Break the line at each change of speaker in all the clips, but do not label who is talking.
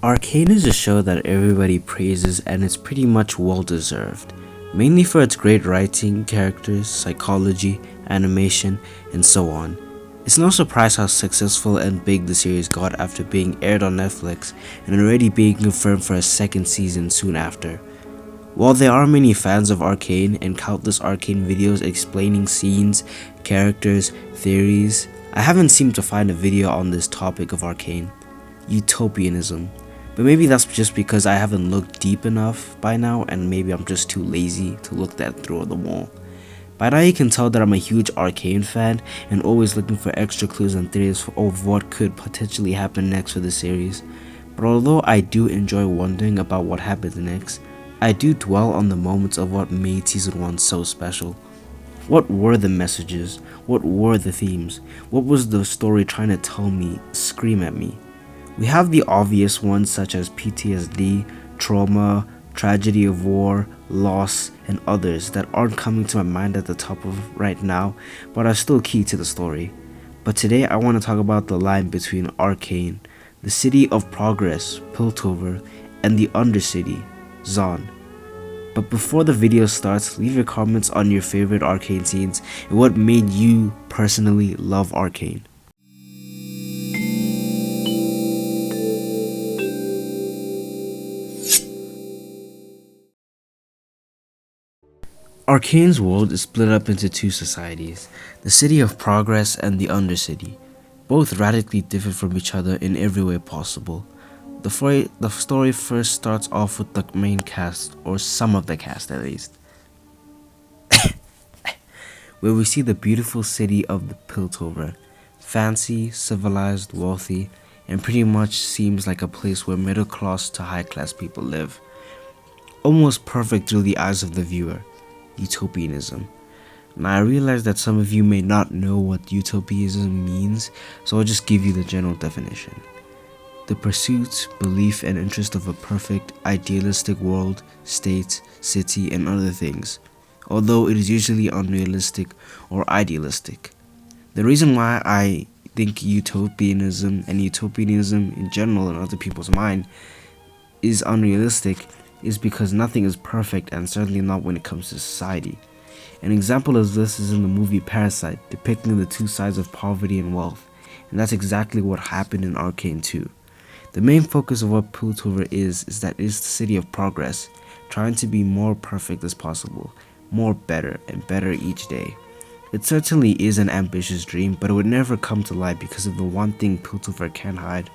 Arcane is a show that everybody praises and it's pretty much well deserved, mainly for its great writing, characters, psychology, animation, and so on. It's no surprise how successful and big the series got after being aired on Netflix and already being confirmed for a second season soon after. While there are many fans of Arcane and countless Arcane videos explaining scenes, characters, theories, I haven't seemed to find a video on this topic of Arcane. Utopianism. But maybe that's just because I haven't looked deep enough by now and maybe I'm just too lazy to look that through the wall. By now you can tell that I'm a huge Arcane fan and always looking for extra clues and theories of what could potentially happen next for the series. But although I do enjoy wondering about what happens next, I do dwell on the moments of what made Season 1 so special. What were the messages? What were the themes? What was the story trying to tell me, scream at me? We have the obvious ones such as PTSD, trauma, tragedy of war, loss, and others that aren't coming to my mind at the top of right now, but are still key to the story. But today I want to talk about the line between Arcane, the city of progress, Piltover, and the Undercity, Zon. But before the video starts, leave your comments on your favorite Arcane scenes and what made you personally love Arcane. Arcane's world is split up into two societies, the City of Progress and the Undercity. Both radically differ from each other in every way possible. The story first starts off with the main cast, or some of the cast at least, where we see the beautiful city of the Piltover. Fancy, civilized, wealthy, and pretty much seems like a place where middle class to high class people live. Almost perfect through the eyes of the viewer. Utopianism. Now I realize that some of you may not know what utopianism means, so I'll just give you the general definition. The pursuit, belief, and interest of a perfect, idealistic world, state, city, and other things, although it is usually unrealistic or idealistic. The reason why I think utopianism and utopianism in general in other people's mind is unrealistic is because nothing is perfect, and certainly not when it comes to society. An example of this is in the movie Parasite, depicting the two sides of poverty and wealth, and that's exactly what happened in Arcane 2. The main focus of what Piltover is that it is the city of progress, trying to be more perfect as possible, more better and better each day. It certainly is an ambitious dream, but it would never come to light because of the one thing Piltover can hide,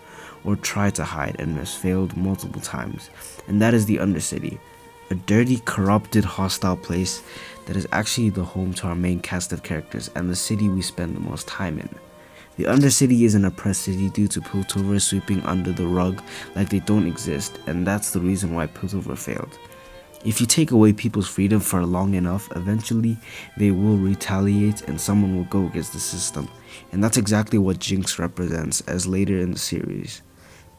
or try to hide, and has failed multiple times, and that is the Undercity, a dirty, corrupted, hostile place that is actually the home to our main cast of characters and the city we spend the most time in. The Undercity is an oppressed city due to Piltover sweeping under the rug like they don't exist, and that's the reason why Piltover failed. If you take away people's freedom for long enough, eventually they will retaliate and someone will go against the system, and that's exactly what Jinx represents as later in the series.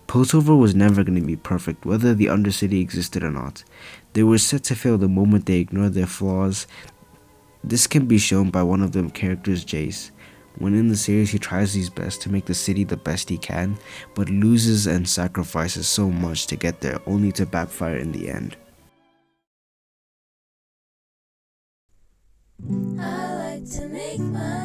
Piltover was never going to be perfect, whether the Undercity existed or not. They were set to fail the moment they ignored their flaws. This can be shown by one of them characters, Jace. When in the series he tries his best to make the city the best he can, but loses and sacrifices so much to get there, only to backfire in the end.
I like to make my